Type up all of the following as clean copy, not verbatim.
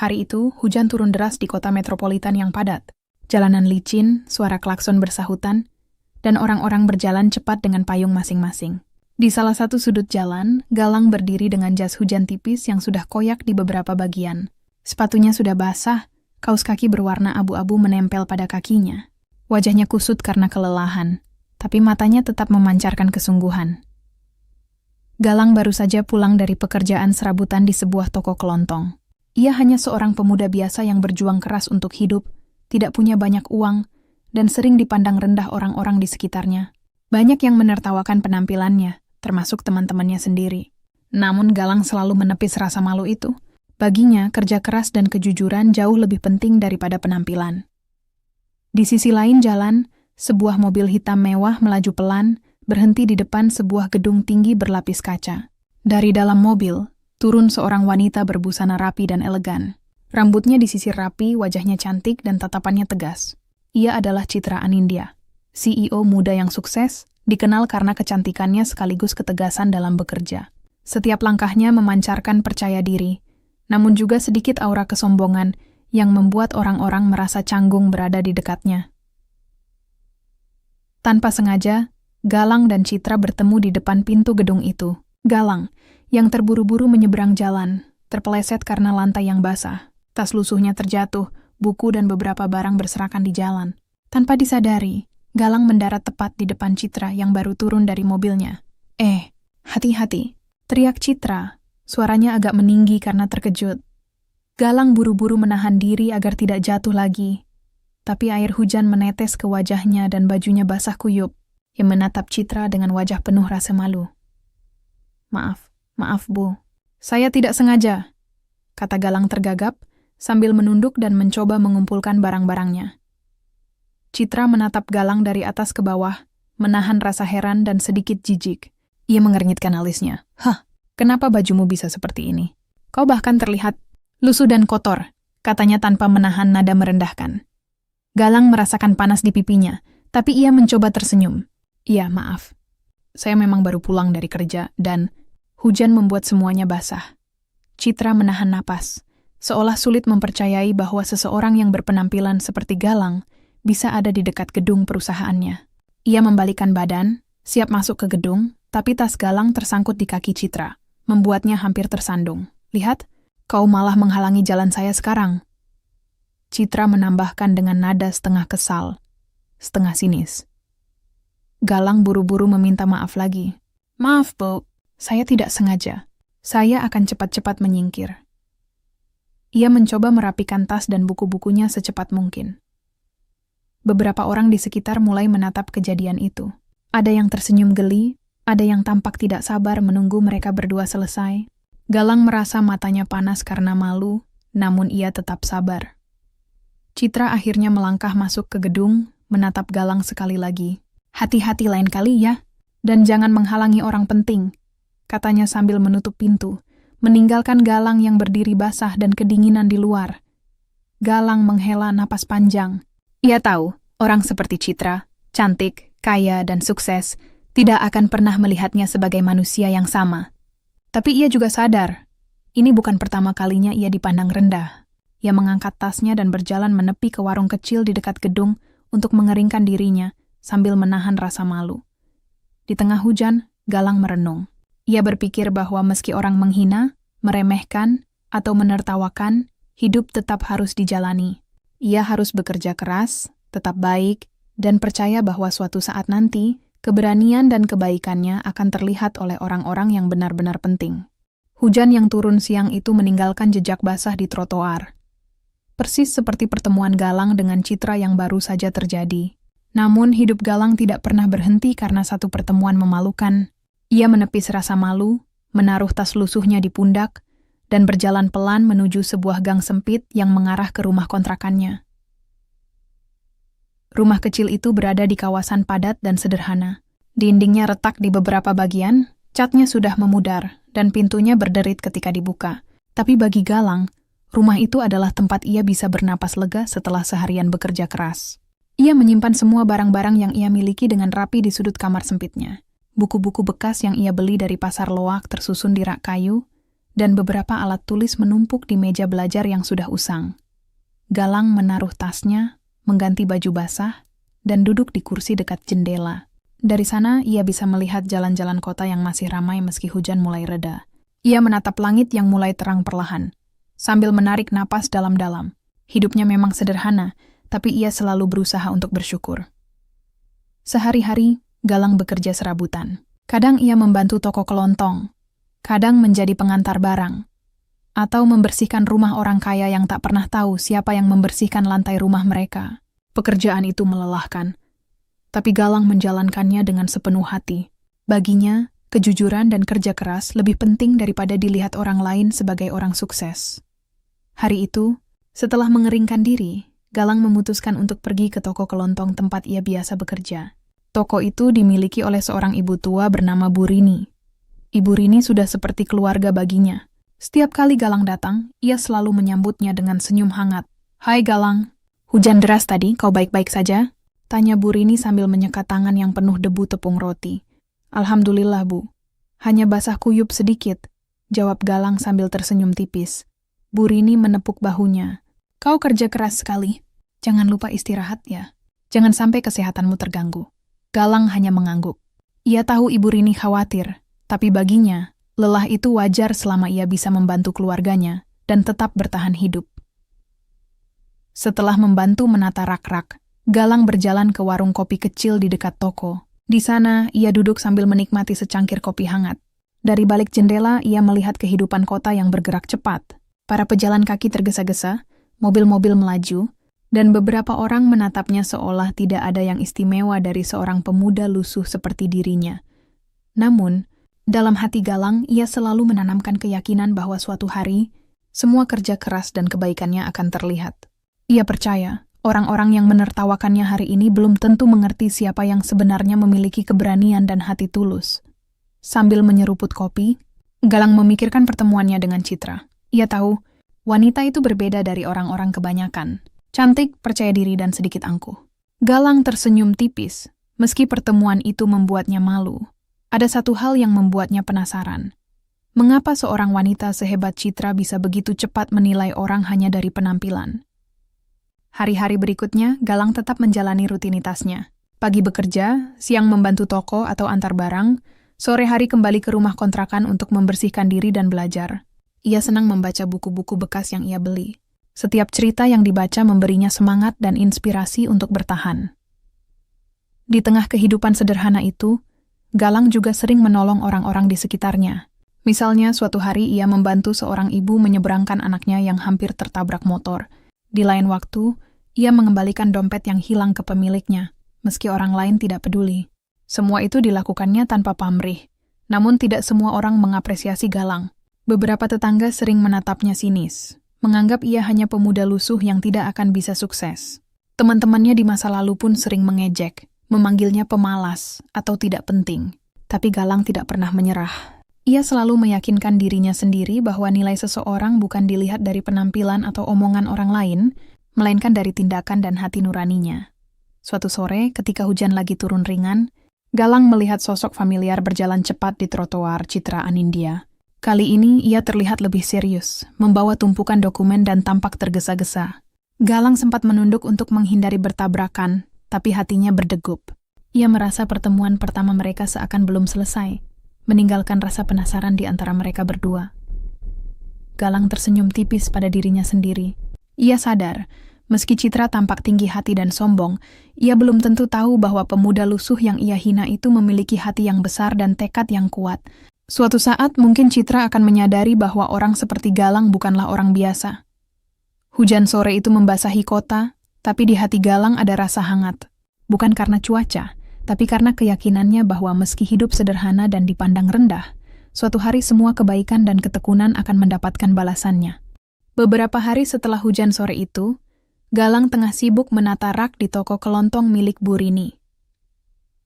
Hari itu, hujan turun deras di kota metropolitan yang padat. Jalanan licin, suara klakson bersahutan, dan orang-orang berjalan cepat dengan payung masing-masing. Di salah satu sudut jalan, Galang berdiri dengan jas hujan tipis yang sudah koyak di beberapa bagian. Sepatunya sudah basah, kaos kaki berwarna abu-abu menempel pada kakinya. Wajahnya kusut karena kelelahan, tapi matanya tetap memancarkan kesungguhan. Galang baru saja pulang dari pekerjaan serabutan di sebuah toko kelontong. Ia hanya seorang pemuda biasa yang berjuang keras untuk hidup, tidak punya banyak uang, dan sering dipandang rendah orang-orang di sekitarnya. Banyak yang menertawakan penampilannya, termasuk teman-temannya sendiri. Namun Galang selalu menepis rasa malu itu. Baginya, kerja keras dan kejujuran jauh lebih penting daripada penampilan. Di sisi lain jalan, sebuah mobil hitam mewah melaju pelan, berhenti di depan sebuah gedung tinggi berlapis kaca. Dari dalam mobil, turun seorang wanita berbusana rapi dan elegan. Rambutnya disisir rapi, wajahnya cantik, dan tatapannya tegas. Ia adalah Citra Anindya, CEO muda yang sukses, dikenal karena kecantikannya sekaligus ketegasan dalam bekerja. Setiap langkahnya memancarkan percaya diri, namun juga sedikit aura kesombongan yang membuat orang-orang merasa canggung berada di dekatnya. Tanpa sengaja, Galang dan Citra bertemu di depan pintu gedung itu. Galang, yang terburu-buru menyeberang jalan, terpeleset karena lantai yang basah. Tas lusuhnya terjatuh, buku dan beberapa barang berserakan di jalan. Tanpa disadari, Galang mendarat tepat di depan Citra yang baru turun dari mobilnya. Hati-hati, teriak Citra. Suaranya agak meninggi karena terkejut. Galang buru-buru menahan diri agar tidak jatuh lagi. Tapi air hujan menetes ke wajahnya dan bajunya basah kuyup, yang menatap Citra dengan wajah penuh rasa malu. Maaf Bu. Saya tidak sengaja, kata Galang tergagap, sambil menunduk dan mencoba mengumpulkan barang-barangnya. Citra menatap Galang dari atas ke bawah, menahan rasa heran dan sedikit jijik. Ia mengernyitkan alisnya. Kenapa bajumu bisa seperti ini? Kau bahkan terlihat lusuh dan kotor, katanya tanpa menahan nada merendahkan. Galang merasakan panas di pipinya, tapi ia mencoba tersenyum. Iya, maaf. Saya memang baru pulang dari kerja, dan hujan membuat semuanya basah. Citra menahan napas, seolah sulit mempercayai bahwa seseorang yang berpenampilan seperti Galang bisa ada di dekat gedung perusahaannya. Ia membalikkan badan, siap masuk ke gedung, tapi tas Galang tersangkut di kaki Citra, membuatnya hampir tersandung. Lihat, kau malah menghalangi jalan saya sekarang. Citra menambahkan dengan nada setengah kesal, setengah sinis. Galang buru-buru meminta maaf lagi. Maaf, Bu. Saya tidak sengaja. Saya akan cepat-cepat menyingkir. Ia mencoba merapikan tas dan buku-bukunya secepat mungkin. Beberapa orang di sekitar mulai menatap kejadian itu. Ada yang tersenyum geli, ada yang tampak tidak sabar menunggu mereka berdua selesai. Galang merasa matanya panas karena malu, namun ia tetap sabar. Citra akhirnya melangkah masuk ke gedung, menatap Galang sekali lagi. Hati-hati lain kali ya, dan jangan menghalangi orang penting, katanya sambil menutup pintu, meninggalkan Galang yang berdiri basah dan kedinginan di luar. Galang menghela napas panjang. Ia tahu, orang seperti Citra, cantik, kaya, dan sukses, tidak akan pernah melihatnya sebagai manusia yang sama. Tapi ia juga sadar, ini bukan pertama kalinya ia dipandang rendah. Ia mengangkat tasnya dan berjalan menepi ke warung kecil di dekat gedung untuk mengeringkan dirinya sambil menahan rasa malu. Di tengah hujan, Galang merenung. Ia berpikir bahwa meski orang menghina, meremehkan, atau menertawakan, hidup tetap harus dijalani. Ia harus bekerja keras, tetap baik, dan percaya bahwa suatu saat nanti, keberanian dan kebaikannya akan terlihat oleh orang-orang yang benar-benar penting. Hujan yang turun siang itu meninggalkan jejak basah di trotoar. Persis seperti pertemuan Galang dengan Citra yang baru saja terjadi. Namun hidup Galang tidak pernah berhenti karena satu pertemuan memalukan. Ia menepis rasa malu, menaruh tas lusuhnya di pundak, dan berjalan pelan menuju sebuah gang sempit yang mengarah ke rumah kontrakannya. Rumah kecil itu berada di kawasan padat dan sederhana. Dindingnya retak di beberapa bagian, catnya sudah memudar, dan pintunya berderit ketika dibuka. Tapi bagi Galang, rumah itu adalah tempat ia bisa bernapas lega setelah seharian bekerja keras. Ia menyimpan semua barang-barang yang ia miliki dengan rapi di sudut kamar sempitnya. Buku-buku bekas yang ia beli dari pasar loak tersusun di rak kayu, dan beberapa alat tulis menumpuk di meja belajar yang sudah usang. Galang menaruh tasnya, mengganti baju basah, dan duduk di kursi dekat jendela. Dari sana, ia bisa melihat jalan-jalan kota yang masih ramai meski hujan mulai reda. Ia menatap langit yang mulai terang perlahan, sambil menarik napas dalam-dalam. Hidupnya memang sederhana, tapi ia selalu berusaha untuk bersyukur. Sehari-hari, Galang bekerja serabutan. Kadang ia membantu toko kelontong, kadang menjadi pengantar barang, atau membersihkan rumah orang kaya yang tak pernah tahu siapa yang membersihkan lantai rumah mereka. Pekerjaan itu melelahkan, tapi Galang menjalankannya dengan sepenuh hati. Baginya, kejujuran dan kerja keras lebih penting daripada dilihat orang lain sebagai orang sukses. Hari itu, setelah mengeringkan diri, Galang memutuskan untuk pergi ke toko kelontong tempat ia biasa bekerja. Toko itu dimiliki oleh seorang ibu tua bernama Bu Rini. Ibu Rini sudah seperti keluarga baginya. Setiap kali Galang datang, ia selalu menyambutnya dengan senyum hangat. "Hai Galang, hujan deras tadi, kau baik-baik saja?" Tanya Bu Rini sambil menyekat tangan yang penuh debu tepung roti. "Alhamdulillah, Bu. Hanya basah kuyup sedikit," jawab Galang sambil tersenyum tipis. Bu Rini menepuk bahunya. "Kau kerja keras sekali. Jangan lupa istirahat ya. Jangan sampai kesehatanmu terganggu." Galang hanya mengangguk. Ia tahu Ibu Rini khawatir, tapi baginya, lelah itu wajar selama ia bisa membantu keluarganya dan tetap bertahan hidup. Setelah membantu menata rak-rak, Galang berjalan ke warung kopi kecil di dekat toko. Di sana, ia duduk sambil menikmati secangkir kopi hangat. Dari balik jendela, ia melihat kehidupan kota yang bergerak cepat. Para pejalan kaki tergesa-gesa, mobil-mobil melaju, dan beberapa orang menatapnya seolah tidak ada yang istimewa dari seorang pemuda lusuh seperti dirinya. Namun, dalam hati Galang, ia selalu menanamkan keyakinan bahwa suatu hari, semua kerja keras dan kebaikannya akan terlihat. Ia percaya, orang-orang yang menertawakannya hari ini belum tentu mengerti siapa yang sebenarnya memiliki keberanian dan hati tulus. Sambil menyeruput kopi, Galang memikirkan pertemuannya dengan Citra. Ia tahu, wanita itu berbeda dari orang-orang kebanyakan. Cantik, percaya diri, dan sedikit angkuh. Galang tersenyum tipis, meski pertemuan itu membuatnya malu. Ada satu hal yang membuatnya penasaran. Mengapa seorang wanita sehebat Citra bisa begitu cepat menilai orang hanya dari penampilan? Hari-hari berikutnya, Galang tetap menjalani rutinitasnya. Pagi bekerja, siang membantu toko atau antar barang, sore hari kembali ke rumah kontrakan untuk membersihkan diri dan belajar. Ia senang membaca buku-buku bekas yang ia beli. Setiap cerita yang dibaca memberinya semangat dan inspirasi untuk bertahan. Di tengah kehidupan sederhana itu, Galang juga sering menolong orang-orang di sekitarnya. Misalnya, suatu hari ia membantu seorang ibu menyeberangkan anaknya yang hampir tertabrak motor. Di lain waktu, ia mengembalikan dompet yang hilang ke pemiliknya, meski orang lain tidak peduli. Semua itu dilakukannya tanpa pamrih, namun tidak semua orang mengapresiasi Galang. Beberapa tetangga sering menatapnya sinis, menganggap ia hanya pemuda lusuh yang tidak akan bisa sukses. Teman-temannya di masa lalu pun sering mengejek, memanggilnya pemalas atau tidak penting. Tapi Galang tidak pernah menyerah. Ia selalu meyakinkan dirinya sendiri bahwa nilai seseorang bukan dilihat dari penampilan atau omongan orang lain, melainkan dari tindakan dan hati nuraninya. Suatu sore, ketika hujan lagi turun ringan, Galang melihat sosok familiar berjalan cepat di trotoar Citra Anindya. Kali ini ia terlihat lebih serius, membawa tumpukan dokumen dan tampak tergesa-gesa. Galang sempat menunduk untuk menghindari bertabrakan, tapi hatinya berdegup. Ia merasa pertemuan pertama mereka seakan belum selesai, meninggalkan rasa penasaran di antara mereka berdua. Galang tersenyum tipis pada dirinya sendiri. Ia sadar, meski Citra tampak tinggi hati dan sombong, ia belum tentu tahu bahwa pemuda lusuh yang ia hina itu memiliki hati yang besar dan tekad yang kuat. Suatu saat mungkin Citra akan menyadari bahwa orang seperti Galang bukanlah orang biasa. Hujan sore itu membasahi kota, tapi di hati Galang ada rasa hangat. Bukan karena cuaca, tapi karena keyakinannya bahwa meski hidup sederhana dan dipandang rendah, suatu hari semua kebaikan dan ketekunan akan mendapatkan balasannya. Beberapa hari setelah hujan sore itu, Galang tengah sibuk menata rak di toko kelontong milik Bu Rini.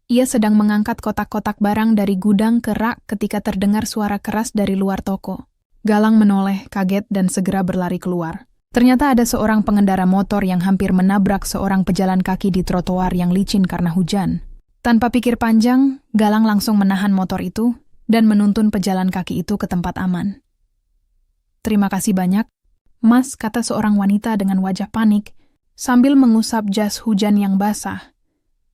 Ia sedang mengangkat kotak-kotak barang dari gudang ke rak ketika terdengar suara keras dari luar toko. Galang menoleh, kaget, dan segera berlari keluar. Ternyata ada seorang pengendara motor yang hampir menabrak seorang pejalan kaki di trotoar yang licin karena hujan. Tanpa pikir panjang, Galang langsung menahan motor itu dan menuntun pejalan kaki itu ke tempat aman. Terima kasih banyak, Mas, kata seorang wanita dengan wajah panik, sambil mengusap jas hujan yang basah.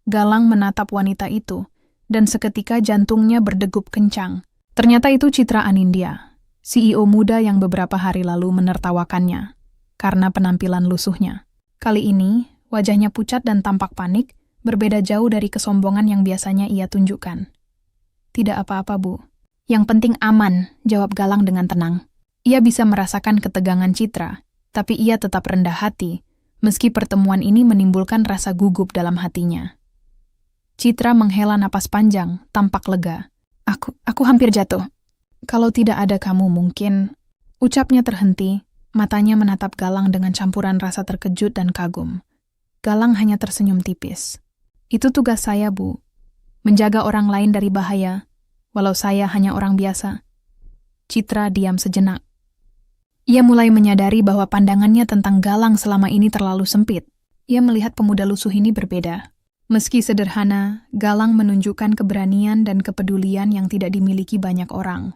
Galang menatap wanita itu, dan seketika jantungnya berdegup kencang. Ternyata itu Citra Anindya, CEO muda yang beberapa hari lalu menertawakannya, karena penampilan lusuhnya. Kali ini, wajahnya pucat dan tampak panik, berbeda jauh dari kesombongan yang biasanya ia tunjukkan. Tidak apa-apa, Bu. Yang penting aman, jawab Galang dengan tenang. Ia bisa merasakan ketegangan Citra, tapi ia tetap rendah hati, meski pertemuan ini menimbulkan rasa gugup dalam hatinya. Citra menghela napas panjang, tampak lega. Aku hampir jatuh. Kalau tidak ada kamu mungkin... Ucapnya terhenti, matanya menatap Galang dengan campuran rasa terkejut dan kagum. Galang hanya tersenyum tipis. Itu tugas saya, Bu. Menjaga orang lain dari bahaya, walau saya hanya orang biasa. Citra diam sejenak. Ia mulai menyadari bahwa pandangannya tentang Galang selama ini terlalu sempit. Ia melihat pemuda lusuh ini berbeda. Meski sederhana, Galang menunjukkan keberanian dan kepedulian yang tidak dimiliki banyak orang.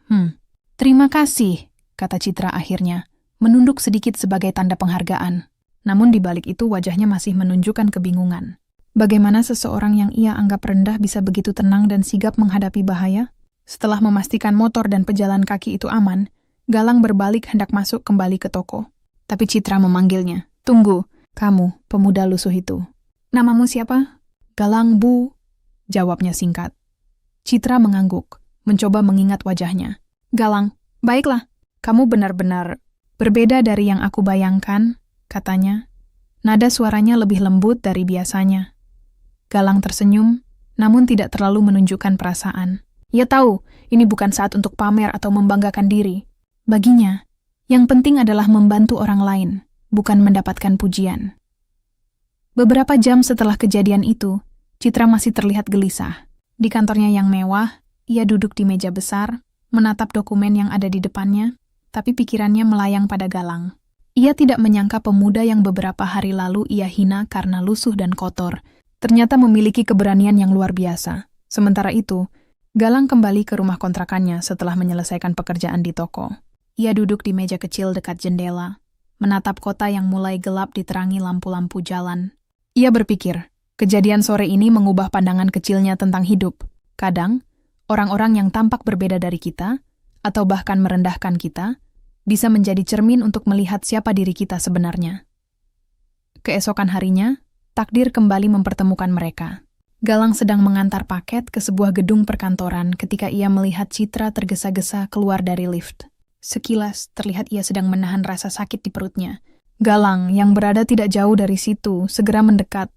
Terima kasih, kata Citra akhirnya, menunduk sedikit sebagai tanda penghargaan. Namun di balik itu wajahnya masih menunjukkan kebingungan. Bagaimana seseorang yang ia anggap rendah bisa begitu tenang dan sigap menghadapi bahaya? Setelah memastikan motor dan pejalan kaki itu aman, Galang berbalik hendak masuk kembali ke toko. Tapi Citra memanggilnya. Tunggu, kamu, pemuda lusuh itu. Namamu siapa? Galang, Bu. Jawabnya singkat. Citra mengangguk, mencoba mengingat wajahnya. Galang, baiklah, kamu benar-benar berbeda dari yang aku bayangkan, katanya. Nada suaranya lebih lembut dari biasanya. Galang tersenyum, namun tidak terlalu menunjukkan perasaan. Ia tahu, ini bukan saat untuk pamer atau membanggakan diri. Baginya, yang penting adalah membantu orang lain, bukan mendapatkan pujian. Beberapa jam setelah kejadian itu, Citra masih terlihat gelisah. Di kantornya yang mewah, ia duduk di meja besar, menatap dokumen yang ada di depannya, tapi pikirannya melayang pada Galang. Ia tidak menyangka pemuda yang beberapa hari lalu ia hina karena lusuh dan kotor, ternyata memiliki keberanian yang luar biasa. Sementara itu, Galang kembali ke rumah kontrakannya setelah menyelesaikan pekerjaan di toko. Ia duduk di meja kecil dekat jendela, menatap kota yang mulai gelap diterangi lampu-lampu jalan. Ia berpikir, kejadian sore ini mengubah pandangan kecilnya tentang hidup. Kadang, orang-orang yang tampak berbeda dari kita, atau bahkan merendahkan kita, bisa menjadi cermin untuk melihat siapa diri kita sebenarnya. Keesokan harinya, takdir kembali mempertemukan mereka. Galang sedang mengantar paket ke sebuah gedung perkantoran ketika ia melihat Citra tergesa-gesa keluar dari lift. Sekilas, terlihat ia sedang menahan rasa sakit di perutnya. Galang, yang berada tidak jauh dari situ, segera mendekat.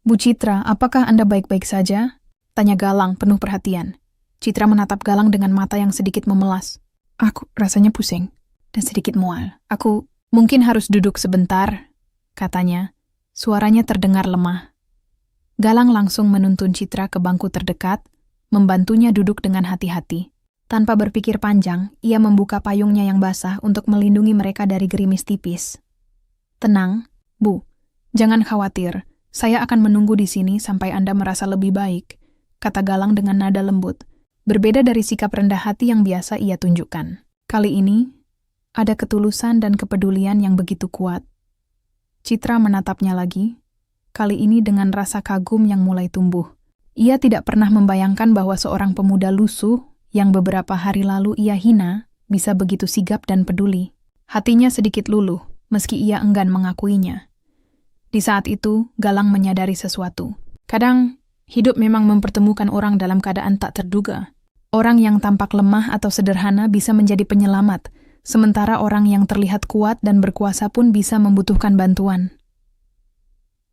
Bu Citra, apakah Anda baik-baik saja? Tanya Galang penuh perhatian. Citra menatap Galang dengan mata yang sedikit memelas. Aku rasanya pusing dan sedikit mual. Aku mungkin harus duduk sebentar, katanya. Suaranya terdengar lemah. Galang langsung menuntun Citra ke bangku terdekat, membantunya duduk dengan hati-hati. Tanpa berpikir panjang, ia membuka payungnya yang basah untuk melindungi mereka dari gerimis tipis. Tenang, Bu. Jangan khawatir. Saya akan menunggu di sini sampai Anda merasa lebih baik, kata Galang dengan nada lembut. Berbeda dari sikap rendah hati yang biasa ia tunjukkan. Kali ini, ada ketulusan dan kepedulian yang begitu kuat. Citra menatapnya lagi, kali ini dengan rasa kagum yang mulai tumbuh. Ia tidak pernah membayangkan bahwa seorang pemuda lusuh yang beberapa hari lalu ia hina bisa begitu sigap dan peduli. Hatinya sedikit luluh, meski ia enggan mengakuinya. Di saat itu, Galang menyadari sesuatu. Kadang, hidup memang mempertemukan orang dalam keadaan tak terduga. Orang yang tampak lemah atau sederhana bisa menjadi penyelamat, sementara orang yang terlihat kuat dan berkuasa pun bisa membutuhkan bantuan.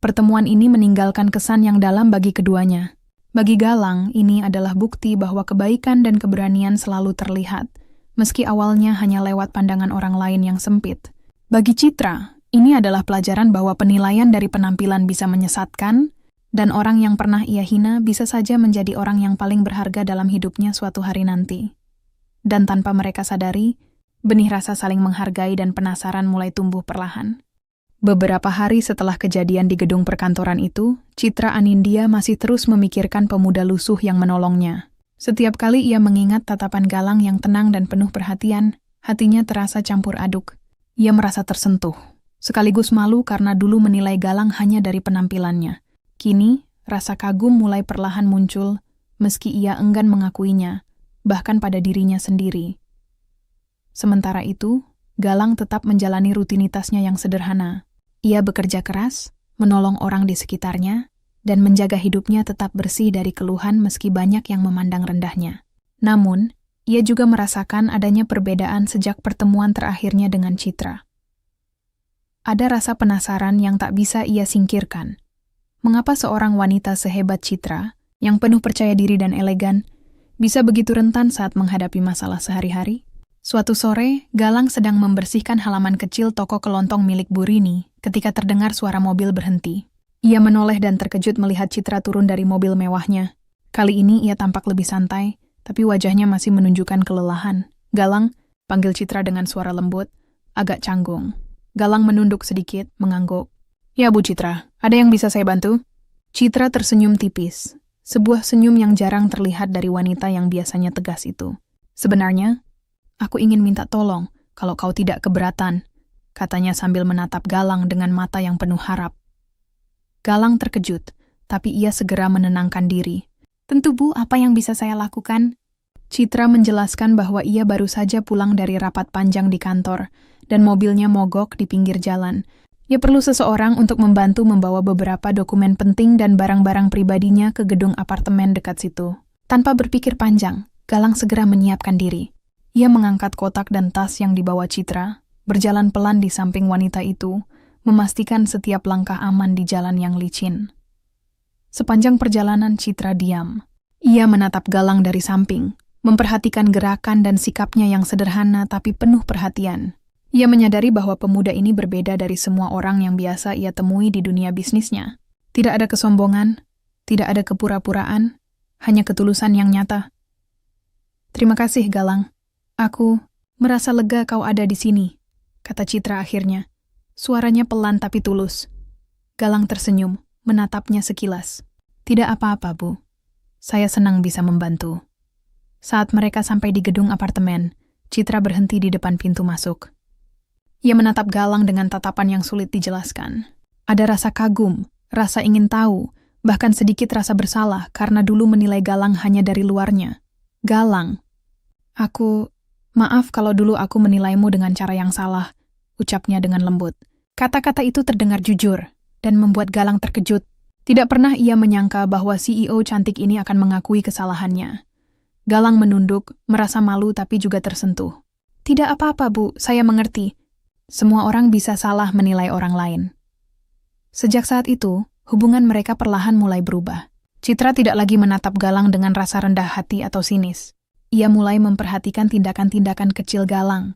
Pertemuan ini meninggalkan kesan yang dalam bagi keduanya. Bagi Galang, ini adalah bukti bahwa kebaikan dan keberanian selalu terlihat, meski awalnya hanya lewat pandangan orang lain yang sempit. Bagi Citra, ini adalah pelajaran bahwa penilaian dari penampilan bisa menyesatkan, dan orang yang pernah ia hina bisa saja menjadi orang yang paling berharga dalam hidupnya suatu hari nanti. Dan tanpa mereka sadari, benih rasa saling menghargai dan penasaran mulai tumbuh perlahan. Beberapa hari setelah kejadian di gedung perkantoran itu, Citra Anindya masih terus memikirkan pemuda lusuh yang menolongnya. Setiap kali ia mengingat tatapan Galang yang tenang dan penuh perhatian, Hatinya terasa campur aduk. Ia merasa tersentuh, sekaligus malu karena dulu menilai Galang hanya dari penampilannya. Kini, rasa kagum mulai perlahan muncul, meski ia enggan mengakuinya, bahkan pada dirinya sendiri. Sementara itu, Galang tetap menjalani rutinitasnya yang sederhana. Ia bekerja keras, menolong orang di sekitarnya, dan menjaga hidupnya tetap bersih dari keluhan meski banyak yang memandang rendahnya. Namun, ia juga merasakan adanya perbedaan sejak pertemuan terakhirnya dengan Citra. Ada rasa penasaran yang tak bisa ia singkirkan. Mengapa seorang wanita sehebat Citra, yang penuh percaya diri dan elegan, bisa begitu rentan saat menghadapi masalah sehari-hari? Suatu sore, Galang sedang membersihkan halaman kecil toko kelontong milik Bu Rini ketika terdengar suara mobil berhenti. Ia menoleh dan terkejut melihat Citra turun dari mobil mewahnya. Kali ini ia tampak lebih santai, tapi wajahnya masih menunjukkan kelelahan. "Galang," panggil Citra dengan suara lembut, agak canggung. Galang menunduk sedikit, mengangguk. "Ya, Bu Citra, ada yang bisa saya bantu?" Citra tersenyum tipis, sebuah senyum yang jarang terlihat dari wanita yang biasanya tegas itu. "Sebenarnya, aku ingin minta tolong kalau kau tidak keberatan," katanya sambil menatap Galang dengan mata yang penuh harap. Galang terkejut, tapi ia segera menenangkan diri. "Tentu Bu, apa yang bisa saya lakukan?" Citra menjelaskan bahwa ia baru saja pulang dari rapat panjang di kantor, dan mobilnya mogok di pinggir jalan. Ia perlu seseorang untuk membantu membawa beberapa dokumen penting dan barang-barang pribadinya ke gedung apartemen dekat situ. Tanpa berpikir panjang, Galang segera menyiapkan diri. Ia mengangkat kotak dan tas yang dibawa Citra, berjalan pelan di samping wanita itu, memastikan setiap langkah aman di jalan yang licin. Sepanjang perjalanan Citra diam. Ia menatap Galang dari samping, memperhatikan gerakan dan sikapnya yang sederhana tapi penuh perhatian. Ia menyadari bahwa pemuda ini berbeda dari semua orang yang biasa ia temui di dunia bisnisnya. Tidak ada kesombongan, tidak ada kepura-puraan, hanya ketulusan yang nyata. "Terima kasih, Galang. Aku merasa lega kau ada di sini," kata Citra akhirnya. Suaranya pelan tapi tulus. Galang tersenyum, menatapnya sekilas. "Tidak apa-apa, Bu. Saya senang bisa membantu." Saat mereka sampai di gedung apartemen, Citra berhenti di depan pintu masuk. Ia menatap Galang dengan tatapan yang sulit dijelaskan. Ada rasa kagum, rasa ingin tahu, bahkan sedikit rasa bersalah karena dulu menilai Galang hanya dari luarnya. "Galang, maaf kalau dulu aku menilaimu dengan cara yang salah," ucapnya dengan lembut. Kata-kata itu terdengar jujur dan membuat Galang terkejut. Tidak pernah ia menyangka bahwa CEO cantik ini akan mengakui kesalahannya. Galang menunduk, merasa malu tapi juga tersentuh. "Tidak apa-apa, Bu, saya mengerti. Semua orang bisa salah menilai orang lain." Sejak saat itu, hubungan mereka perlahan mulai berubah. Citra tidak lagi menatap Galang dengan rasa rendah hati atau sinis. Ia mulai memperhatikan tindakan-tindakan kecil Galang,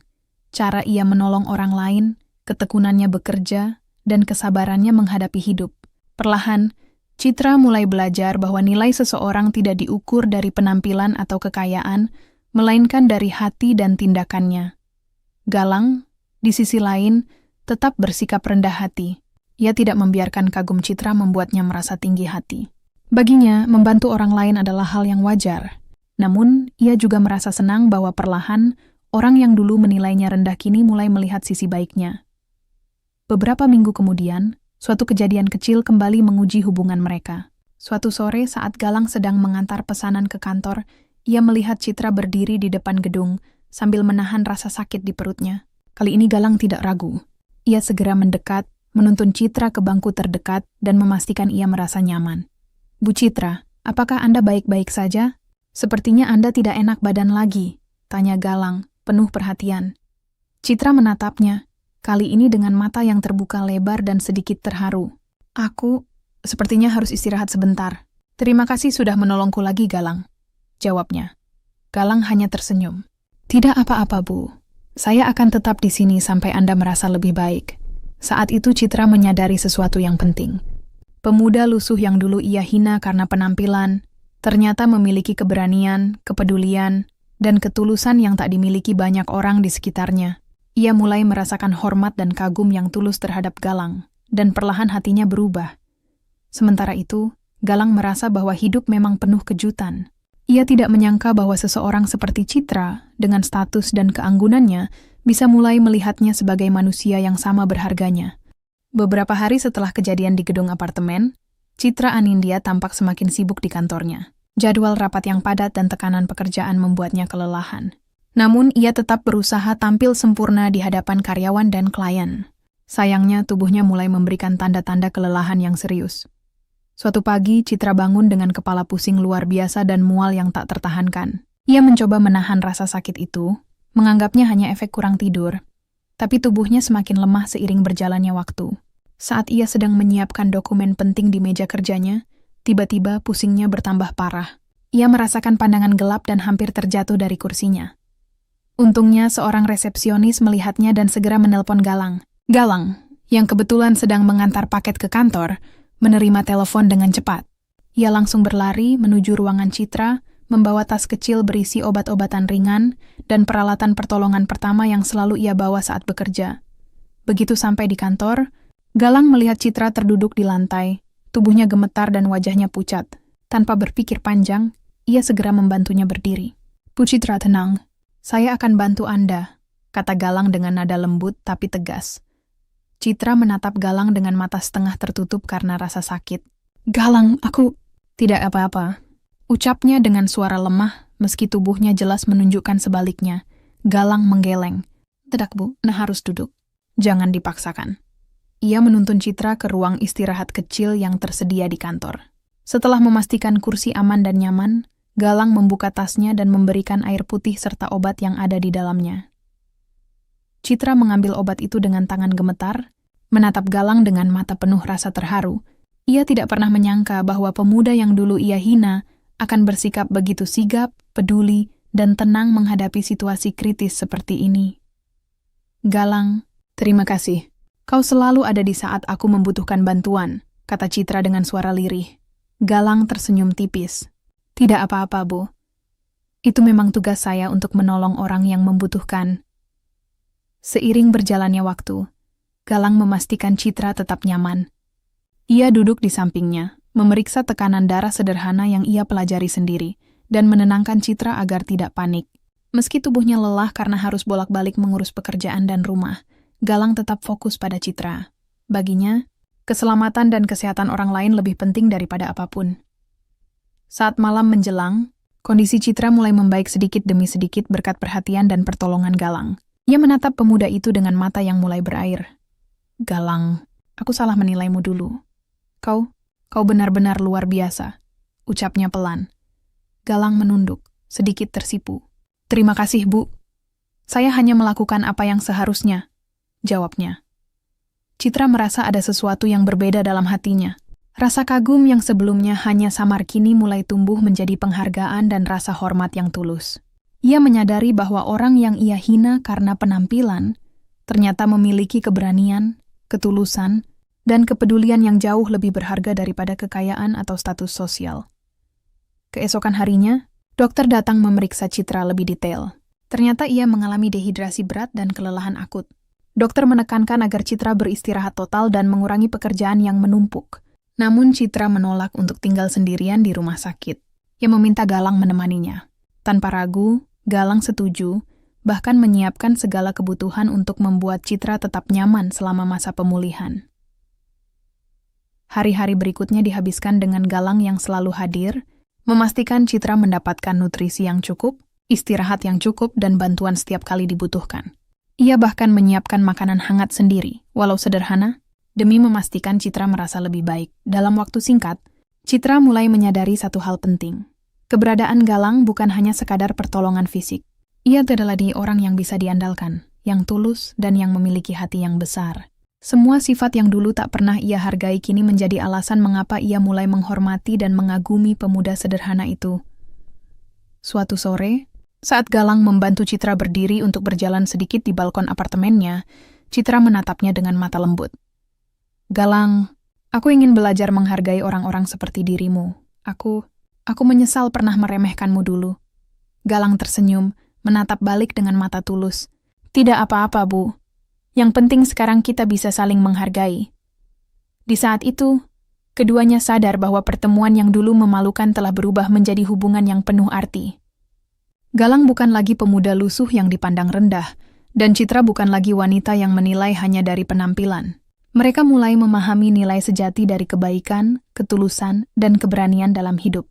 cara ia menolong orang lain, ketekunannya bekerja, dan kesabarannya menghadapi hidup. Perlahan, Citra mulai belajar bahwa nilai seseorang tidak diukur dari penampilan atau kekayaan, melainkan dari hati dan tindakannya. Galang, di sisi lain, tetap bersikap rendah hati. Ia tidak membiarkan kagum Citra membuatnya merasa tinggi hati. Baginya, membantu orang lain adalah hal yang wajar. Namun, ia juga merasa senang bahwa perlahan, orang yang dulu menilainya rendah kini mulai melihat sisi baiknya. Beberapa minggu kemudian, suatu kejadian kecil kembali menguji hubungan mereka. Suatu sore saat Galang sedang mengantar pesanan ke kantor, ia melihat Citra berdiri di depan gedung sambil menahan rasa sakit di perutnya. Kali ini Galang tidak ragu. Ia segera mendekat, menuntun Citra ke bangku terdekat dan memastikan ia merasa nyaman. "Bu Citra, apakah Anda baik-baik saja? Sepertinya Anda tidak enak badan lagi," tanya Galang, penuh perhatian. Citra menatapnya, kali ini dengan mata yang terbuka lebar dan sedikit terharu. "Aku sepertinya harus istirahat sebentar. Terima kasih sudah menolongku lagi, Galang," jawabnya. Galang hanya tersenyum. "Tidak apa-apa, Bu. Saya akan tetap di sini sampai Anda merasa lebih baik." Saat itu Citra menyadari sesuatu yang penting. Pemuda lusuh yang dulu ia hina karena penampilan, ternyata memiliki keberanian, kepedulian, dan ketulusan yang tak dimiliki banyak orang di sekitarnya. Ia mulai merasakan hormat dan kagum yang tulus terhadap Galang, dan perlahan hatinya berubah. Sementara itu, Galang merasa bahwa hidup memang penuh kejutan. Ia tidak menyangka bahwa seseorang seperti Citra, dengan status dan keanggunannya, bisa mulai melihatnya sebagai manusia yang sama berharganya. Beberapa hari setelah kejadian di gedung apartemen, Citra Anindya tampak semakin sibuk di kantornya. Jadwal rapat yang padat dan tekanan pekerjaan membuatnya kelelahan. Namun, ia tetap berusaha tampil sempurna di hadapan karyawan dan klien. Sayangnya, tubuhnya mulai memberikan tanda-tanda kelelahan yang serius. Suatu pagi, Citra bangun dengan kepala pusing luar biasa dan mual yang tak tertahankan. Ia mencoba menahan rasa sakit itu, menganggapnya hanya efek kurang tidur. Tapi tubuhnya semakin lemah seiring berjalannya waktu. Saat ia sedang menyiapkan dokumen penting di meja kerjanya, tiba-tiba pusingnya bertambah parah. Ia merasakan pandangan gelap dan hampir terjatuh dari kursinya. Untungnya, seorang resepsionis melihatnya dan segera menelpon Galang. Galang, yang kebetulan sedang mengantar paket ke kantor, menerima telepon dengan cepat. Ia langsung berlari menuju ruangan Citra, membawa tas kecil berisi obat-obatan ringan dan peralatan pertolongan pertama yang selalu ia bawa saat bekerja. Begitu sampai di kantor, Galang melihat Citra terduduk di lantai, tubuhnya gemetar dan wajahnya pucat. Tanpa berpikir panjang, ia segera membantunya berdiri. "Bu Citra, tenang. Saya akan bantu Anda," kata Galang dengan nada lembut tapi tegas. Citra menatap Galang dengan mata setengah tertutup karena rasa sakit. "Galang, aku..." "Tidak apa-apa," ucapnya dengan suara lemah, meski tubuhnya jelas menunjukkan sebaliknya. Galang menggeleng. "Tidak, Bu, harus duduk. Jangan dipaksakan." Ia menuntun Citra ke ruang istirahat kecil yang tersedia di kantor. Setelah memastikan kursi aman dan nyaman, Galang membuka tasnya dan memberikan air putih serta obat yang ada di dalamnya. Citra mengambil obat itu dengan tangan gemetar, menatap Galang dengan mata penuh rasa terharu. Ia tidak pernah menyangka bahwa pemuda yang dulu ia hina akan bersikap begitu sigap, peduli, dan tenang menghadapi situasi kritis seperti ini. "Galang, terima kasih. Kau selalu ada di saat aku membutuhkan bantuan," kata Citra dengan suara lirih. Galang tersenyum tipis. "Tidak apa-apa, Bu. Itu memang tugas saya untuk menolong orang yang membutuhkan." Seiring berjalannya waktu, Galang memastikan Citra tetap nyaman. Ia duduk di sampingnya, memeriksa tekanan darah sederhana yang ia pelajari sendiri, dan menenangkan Citra agar tidak panik. Meski tubuhnya lelah karena harus bolak-balik mengurus pekerjaan dan rumah, Galang tetap fokus pada Citra. Baginya, keselamatan dan kesehatan orang lain lebih penting daripada apapun. Saat malam menjelang, kondisi Citra mulai membaik sedikit demi sedikit berkat perhatian dan pertolongan Galang. Ia menatap pemuda itu dengan mata yang mulai berair. "Galang, aku salah menilaimu dulu. Kau benar-benar luar biasa," ucapnya pelan. Galang menunduk, sedikit tersipu. "Terima kasih, Bu. Saya hanya melakukan apa yang seharusnya," jawabnya. Citra merasa ada sesuatu yang berbeda dalam hatinya. Rasa kagum yang sebelumnya hanya samar kini mulai tumbuh menjadi penghargaan dan rasa hormat yang tulus. Ia menyadari bahwa orang yang ia hina karena penampilan ternyata memiliki keberanian, ketulusan, dan kepedulian yang jauh lebih berharga daripada kekayaan atau status sosial. Keesokan harinya, dokter datang memeriksa Citra lebih detail. Ternyata ia mengalami dehidrasi berat dan kelelahan akut. Dokter menekankan agar Citra beristirahat total dan mengurangi pekerjaan yang menumpuk. Namun Citra menolak untuk tinggal sendirian di rumah sakit. Ia meminta Galang menemaninya. Tanpa ragu, Galang setuju, bahkan menyiapkan segala kebutuhan untuk membuat Citra tetap nyaman selama masa pemulihan. Hari-hari berikutnya dihabiskan dengan Galang yang selalu hadir, memastikan Citra mendapatkan nutrisi yang cukup, istirahat yang cukup, dan bantuan setiap kali dibutuhkan. Ia bahkan menyiapkan makanan hangat sendiri, walau sederhana, demi memastikan Citra merasa lebih baik. Dalam waktu singkat, Citra mulai menyadari satu hal penting. Keberadaan Galang bukan hanya sekadar pertolongan fisik. Ia adalah orang yang bisa diandalkan, yang tulus, dan yang memiliki hati yang besar. Semua sifat yang dulu tak pernah ia hargai kini menjadi alasan mengapa ia mulai menghormati dan mengagumi pemuda sederhana itu. Suatu sore, saat Galang membantu Citra berdiri untuk berjalan sedikit di balkon apartemennya, Citra menatapnya dengan mata lembut. "Galang, aku ingin belajar menghargai orang-orang seperti dirimu. Aku menyesal pernah meremehkanmu dulu." Galang tersenyum, menatap balik dengan mata tulus. "Tidak apa-apa, Bu. Yang penting sekarang kita bisa saling menghargai." Di saat itu, Keduanya sadar bahwa pertemuan yang dulu memalukan telah berubah menjadi hubungan yang penuh arti. Galang bukan lagi pemuda lusuh yang dipandang rendah, dan Citra bukan lagi wanita yang menilai hanya dari penampilan. Mereka mulai memahami nilai sejati dari kebaikan, ketulusan, dan keberanian dalam hidup.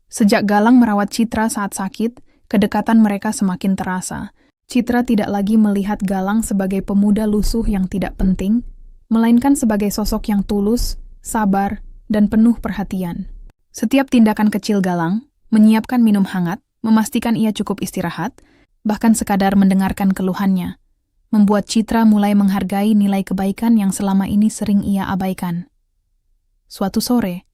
Sejak Galang merawat Citra saat sakit, kedekatan mereka semakin terasa. Citra tidak lagi melihat Galang sebagai pemuda lusuh yang tidak penting, melainkan sebagai sosok yang tulus, sabar, dan penuh perhatian. Setiap tindakan kecil Galang, menyiapkan minum hangat, memastikan ia cukup istirahat, bahkan sekadar mendengarkan keluhannya, membuat Citra mulai menghargai nilai kebaikan yang selama ini sering ia abaikan. Suatu sore,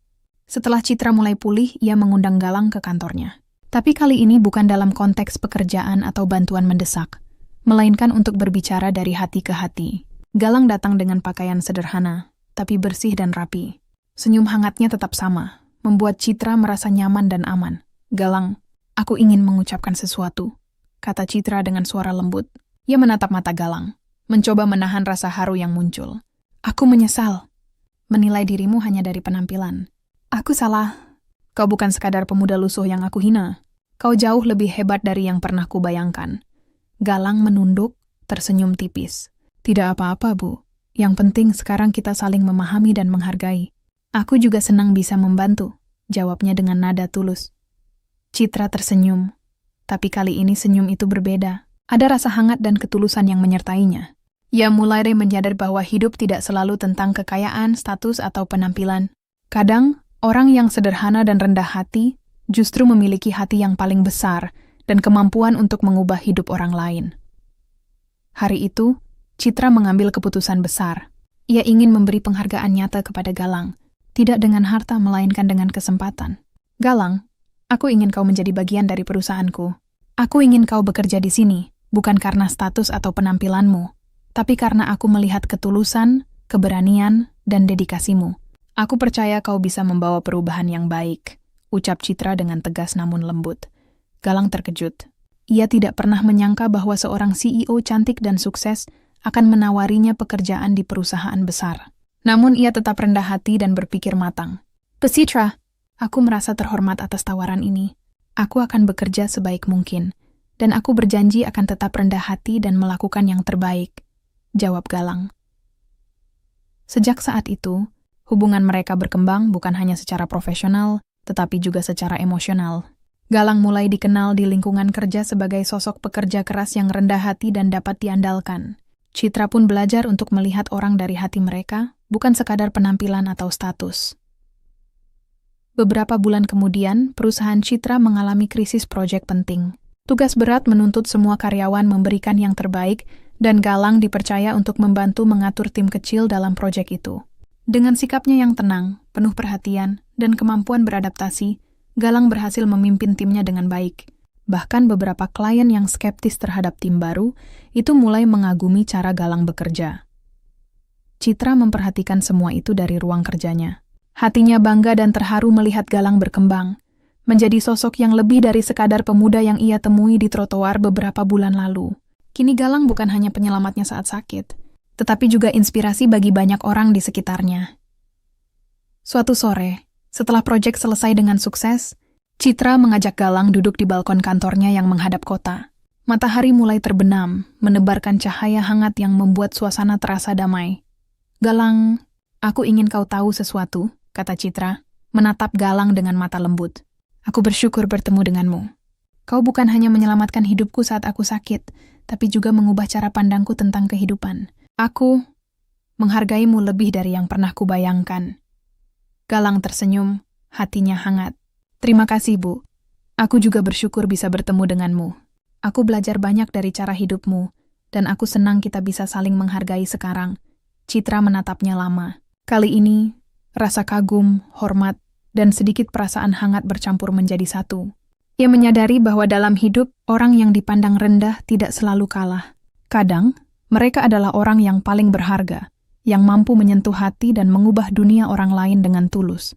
setelah Citra mulai pulih, ia mengundang Galang ke kantornya. Tapi kali ini bukan dalam konteks pekerjaan atau bantuan mendesak, melainkan untuk berbicara dari hati ke hati. Galang datang dengan pakaian sederhana, tapi bersih dan rapi. Senyum hangatnya tetap sama, membuat Citra merasa nyaman dan aman. "Galang, aku ingin mengucapkan sesuatu," kata Citra dengan suara lembut. Ia menatap mata Galang, mencoba menahan rasa haru yang muncul. "Aku menyesal menilai dirimu hanya dari penampilan. Aku salah. Kau bukan sekadar pemuda lusuh yang aku hina. Kau jauh lebih hebat dari yang pernah kubayangkan." Galang menunduk, tersenyum tipis. "Tidak apa-apa, Bu. Yang penting sekarang kita saling memahami dan menghargai." "Aku juga senang bisa membantu," jawabnya dengan nada tulus. Citra tersenyum, tapi kali ini senyum itu berbeda. Ada rasa hangat dan ketulusan yang menyertainya. Ia mulai menyadari bahwa hidup tidak selalu tentang kekayaan, status, atau penampilan. Kadang, orang yang sederhana dan rendah hati justru memiliki hati yang paling besar dan kemampuan untuk mengubah hidup orang lain. Hari itu, Citra mengambil keputusan besar. Ia ingin memberi penghargaan nyata kepada Galang, tidak dengan harta melainkan dengan kesempatan. "Galang, aku ingin kau menjadi bagian dari perusahaanku. Aku ingin kau bekerja di sini, bukan karena status atau penampilanmu, tapi karena aku melihat ketulusan, keberanian, dan dedikasimu. Aku percaya kau bisa membawa perubahan yang baik," ucap Citra dengan tegas namun lembut. Galang terkejut. Ia tidak pernah menyangka bahwa seorang CEO cantik dan sukses akan menawarinya pekerjaan di perusahaan besar. Namun ia tetap rendah hati dan berpikir matang. "Citra, aku merasa terhormat atas tawaran ini. Aku akan bekerja sebaik mungkin, dan aku berjanji akan tetap rendah hati dan melakukan yang terbaik," jawab Galang. Sejak saat itu, hubungan mereka berkembang bukan hanya secara profesional, tetapi juga secara emosional. Galang mulai dikenal di lingkungan kerja sebagai sosok pekerja keras yang rendah hati dan dapat diandalkan. Citra pun belajar untuk melihat orang dari hati mereka, bukan sekadar penampilan atau status. Beberapa bulan kemudian, perusahaan Citra mengalami krisis proyek penting. Tugas berat menuntut semua karyawan memberikan yang terbaik, dan Galang dipercaya untuk membantu mengatur tim kecil dalam proyek itu. Dengan sikapnya yang tenang, penuh perhatian, dan kemampuan beradaptasi, Galang berhasil memimpin timnya dengan baik. Bahkan beberapa klien yang skeptis terhadap tim baru, itu mulai mengagumi cara Galang bekerja. Citra memperhatikan semua itu dari ruang kerjanya. Hatinya bangga dan terharu melihat Galang berkembang, menjadi sosok yang lebih dari sekadar pemuda yang ia temui di trotoar beberapa bulan lalu. Kini Galang bukan hanya penyelamatnya saat sakit, tetapi juga inspirasi bagi banyak orang di sekitarnya. Suatu sore, setelah proyek selesai dengan sukses, Citra mengajak Galang duduk di balkon kantornya yang menghadap kota. Matahari mulai terbenam, menebarkan cahaya hangat yang membuat suasana terasa damai. "Galang, aku ingin kau tahu sesuatu," kata Citra, menatap Galang dengan mata lembut. "Aku bersyukur bertemu denganmu. Kau bukan hanya menyelamatkan hidupku saat aku sakit, tapi juga mengubah cara pandangku tentang kehidupan. Aku menghargaimu lebih dari yang pernah kubayangkan." Galang tersenyum, hatinya hangat. "Terima kasih, Bu. Aku juga bersyukur bisa bertemu denganmu. Aku belajar banyak dari cara hidupmu, dan aku senang kita bisa saling menghargai sekarang." Citra menatapnya lama. Kali ini, rasa kagum, hormat, dan sedikit perasaan hangat bercampur menjadi satu. Ia menyadari bahwa dalam hidup, orang yang dipandang rendah tidak selalu kalah. Kadang, mereka adalah orang yang paling berharga, yang mampu menyentuh hati dan mengubah dunia orang lain dengan tulus.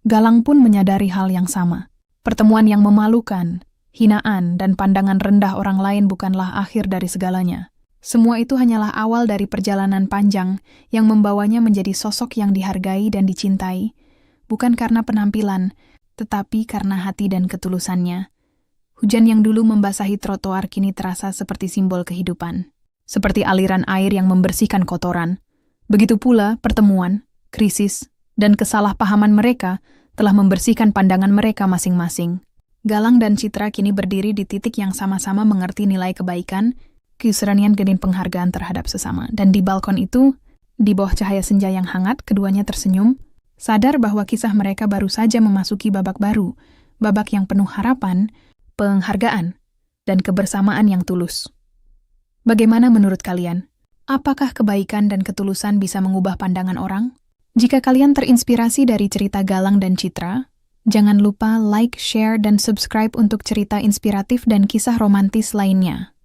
Galang pun menyadari hal yang sama. Pertemuan yang memalukan, hinaan, dan pandangan rendah orang lain bukanlah akhir dari segalanya. Semua itu hanyalah awal dari perjalanan panjang yang membawanya menjadi sosok yang dihargai dan dicintai, bukan karena penampilan, tetapi karena hati dan ketulusannya. Hujan yang dulu membasahi trotoar kini terasa seperti simbol kehidupan. Seperti aliran air yang membersihkan kotoran. Begitu pula pertemuan, krisis, dan kesalahpahaman mereka telah membersihkan pandangan mereka masing-masing. Galang dan Citra kini berdiri di titik yang sama-sama mengerti nilai kebaikan, keistimewaan dan penghargaan terhadap sesama. Dan di balkon itu, di bawah cahaya senja yang hangat, keduanya tersenyum, sadar bahwa kisah mereka baru saja memasuki babak baru, babak yang penuh harapan, penghargaan, dan kebersamaan yang tulus. Bagaimana menurut kalian? Apakah kebaikan dan ketulusan bisa mengubah pandangan orang? Jika kalian terinspirasi dari cerita Galang dan Citra, jangan lupa like, share, dan subscribe untuk cerita inspiratif dan kisah romantis lainnya.